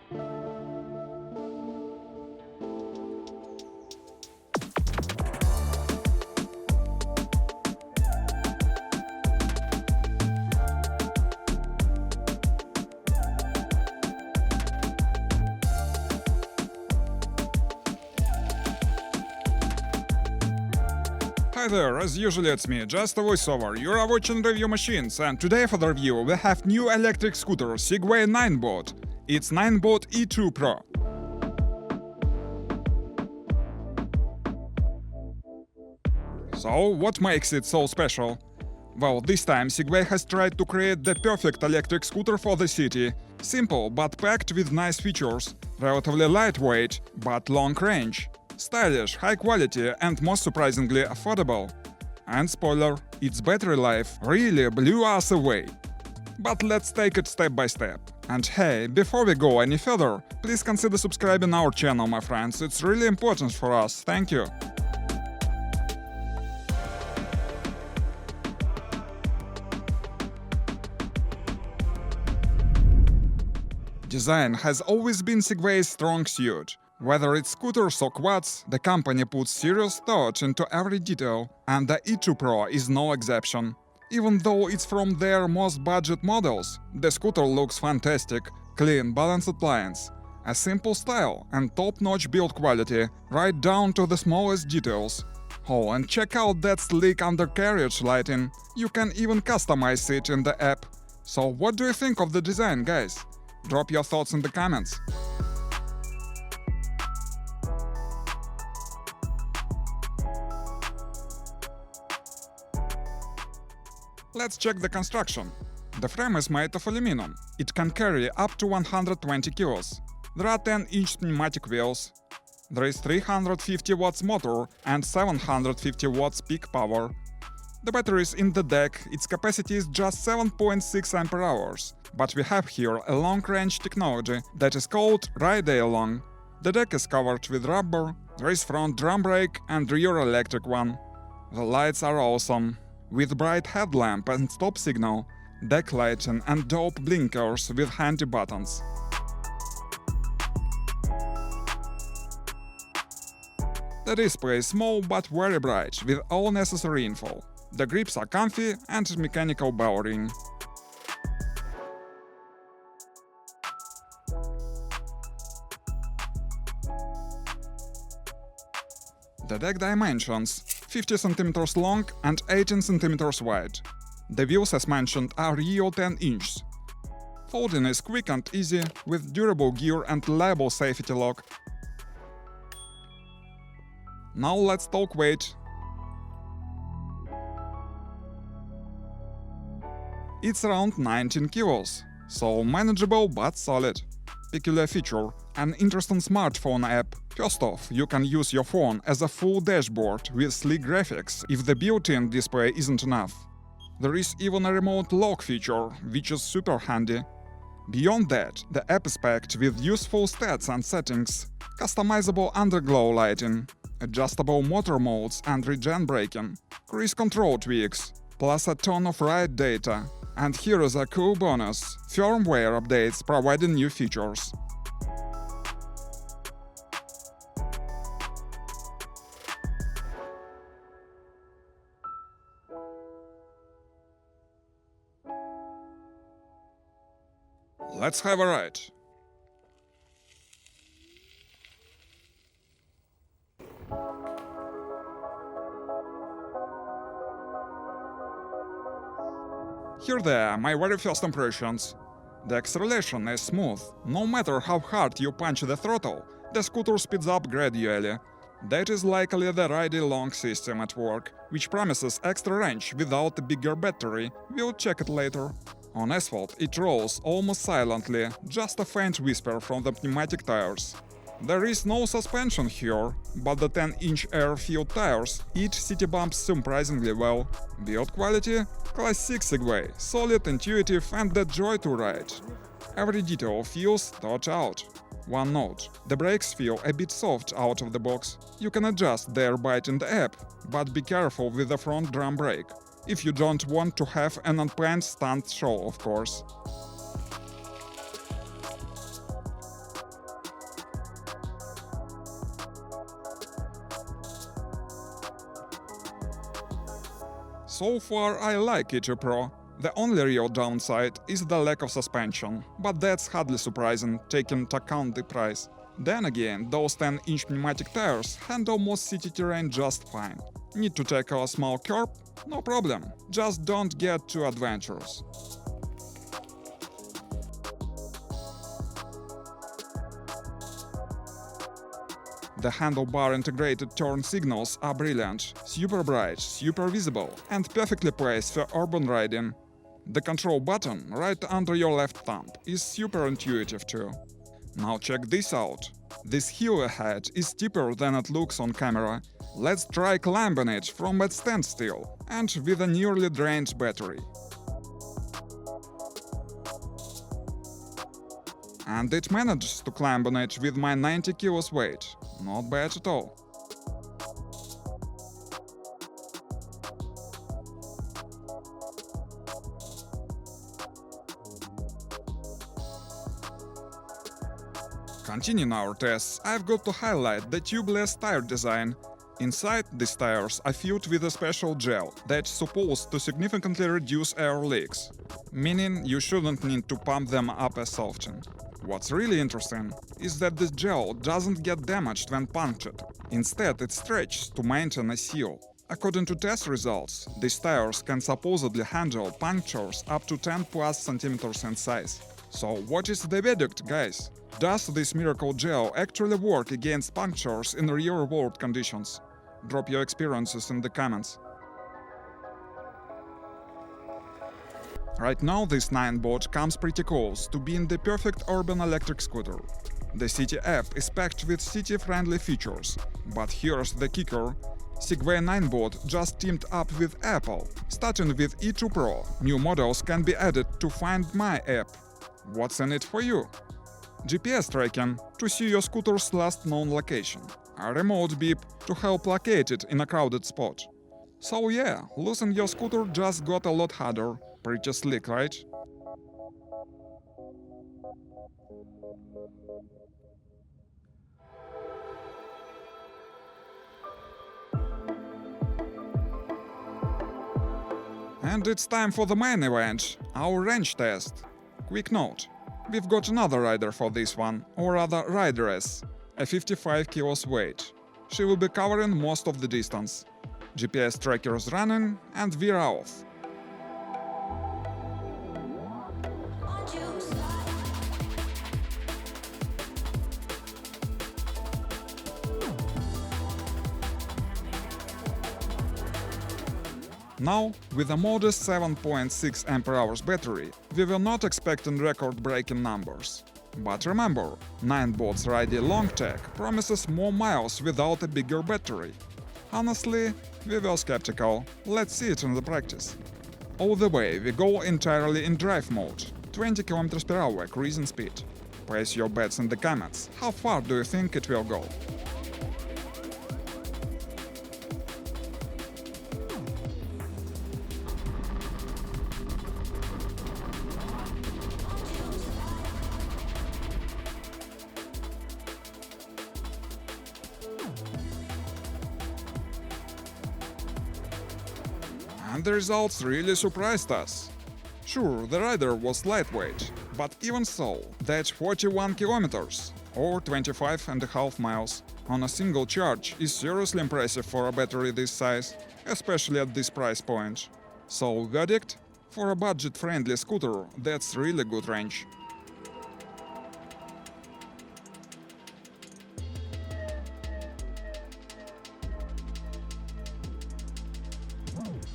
Hi there, as usually it's me, just a voiceover. You are watching Review Machines, and today for the review we have new electric scooter Segway Ninebot. It's Ninebot E2Pro. So, what makes it so special? Well, this time Segway has tried to create the perfect electric scooter for the city. Simple, but packed with nice features. Relatively lightweight, but long range. Stylish, high quality, and most surprisingly affordable. And spoiler, its battery life really blew us away. But let's take it step by step. And hey, before we go any further, please consider subscribing our channel, my friends. It's really important for us. Thank you. Design has always been Segway's strong suit. Whether it's scooters or quads, the company puts serious thought into every detail, and the E2Pro is no exception. Even though it's from their most budget models, the scooter looks fantastic, clean, balanced appliance, a simple style and top-notch build quality, right down to the smallest details. Oh, and check out that sleek undercarriage lighting, you can even customize it in the app. So what do you think of the design, guys? Drop your thoughts in the comments. Let's check the construction. The frame is made of aluminum. It can carry up to 120 kilos. There are 10-inch pneumatic wheels. There is 350 watts motor and 750 watts peak power. The battery is in the deck, its capacity is just 7.6 ampere hours. But we have here a long-range technology that is called Ride-Along. The deck is covered with rubber, there is front drum brake and rear electric one. The lights are awesome. With bright headlamp and stop signal, deck lighting and dope blinkers with handy buttons. The display is small but very bright, with all necessary info. The grips are comfy and mechanical bell ring. The deck dimensions: 50 cm long and 18 cm wide. The wheels, as mentioned, are real 10 inches. Folding is quick and easy, with durable gear and reliable safety lock. Now let's talk weight. It's around 19 kilos, so manageable but solid. Peculiar feature: an interesting smartphone app. First off, you can use your phone as a full dashboard with sleek graphics if the built-in display isn't enough. There is even a remote lock feature, which is super handy. Beyond that, the app is packed with useful stats and settings, customizable underglow lighting, adjustable motor modes and regen braking, cruise control tweaks, plus a ton of ride data. And here is a cool bonus: firmware updates providing new features. Let's have a ride. Here they are, my very first impressions. The acceleration is smooth. No matter how hard you punch the throttle, the scooter speeds up gradually. That is likely the Ride-Along system at work, which promises extra range without a bigger battery. We'll check it later. On asphalt, it rolls almost silently, just a faint whisper from the pneumatic tires. There is no suspension here, but the 10-inch air-filled tires eat city bumps surprisingly well. Build quality? Classic Segway, solid, intuitive, and the joy to ride. Every detail feels thought out. One note: the brakes feel a bit soft out of the box. You can adjust their bite in the app, but be careful with the front drum brake. If you don't want to have an unplanned stunt show, of course. So far I like E2Pro. The only real downside is the lack of suspension, but that's hardly surprising taking into account the price. Then again, those 10-inch pneumatic tires handle most city terrain just fine. Need to tackle a small curb? No problem, just don't get too adventurous. The handlebar integrated turn signals are brilliant, super bright, super visible, and perfectly placed for urban riding. The control button, right under your left thumb, is super intuitive too. Now check this out. This hill ahead is steeper than it looks on camera. Let's try climbing it from at standstill and with a nearly drained battery. And it manages to climb on it with my 90 kilos weight. Not bad at all. Continuing our tests, I've got to highlight the tubeless tire design. Inside, these tires are filled with a special gel that's supposed to significantly reduce air leaks, meaning you shouldn't need to pump them up as often. What's really interesting is that this gel doesn't get damaged when punctured. Instead, it stretches to maintain a seal. According to test results, these tires can supposedly handle punctures up to 10+ centimeters in size. So what is the verdict, guys? Does this miracle gel actually work against punctures in real-world conditions? Drop your experiences in the comments. Right now this Ninebot comes pretty close to being the perfect urban electric scooter. The City app is packed with city-friendly features, but here's the kicker. Segway Ninebot just teamed up with Apple. Starting with E2Pro, new models can be added to Find My app. What's in it for you? GPS tracking to see your scooter's last known location. A remote beep to help locate it in a crowded spot. So yeah, losing your scooter just got a lot harder. Pretty slick, right? And it's time for the main event, our range test. Quick note, we've got another rider for this one, or rather rideress, a 55 kilos weight. She will be covering most of the distance. GPS tracker's running, and we're off. Now, with a modest 7.6 Ah battery, we were not expecting record-breaking numbers. But remember, Ninebot's Ridy Long Tech promises more miles without a bigger battery. Honestly, we were skeptical. Let's see it in the practice. All the way we go entirely in drive mode, 20 km/h cruising speed. Place your bets in the comments. How far do you think it will go? And the results really surprised us. Sure, the rider was lightweight, but even so, that 41 kilometers, or 25.5 miles, on a single charge is seriously impressive for a battery this size, especially at this price point. So, verdict? For a budget-friendly scooter, that's really good range.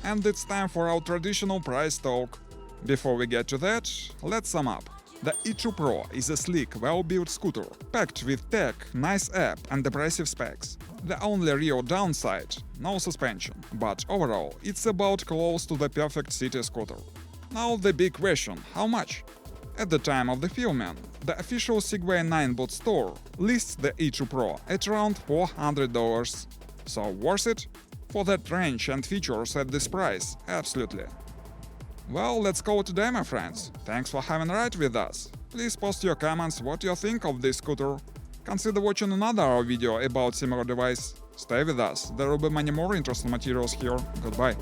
And it's time for our traditional price talk. Before we get to that, let's sum up. The E2Pro is a sleek, well-built scooter, packed with tech, nice app and impressive specs. The only real downside – no suspension, but overall it's about close to the perfect city scooter. Now the big question – how much? At the time of the filming, the official Segway Ninebot store lists the E2Pro at around $400. So worth it? For that range and features at this price, absolutely. Well, let's call it a day, my friends. Thanks for having a ride with us. Please post your comments what you think of this scooter. Consider watching another video about similar device. Stay with us, there will be many more interesting materials here. Goodbye.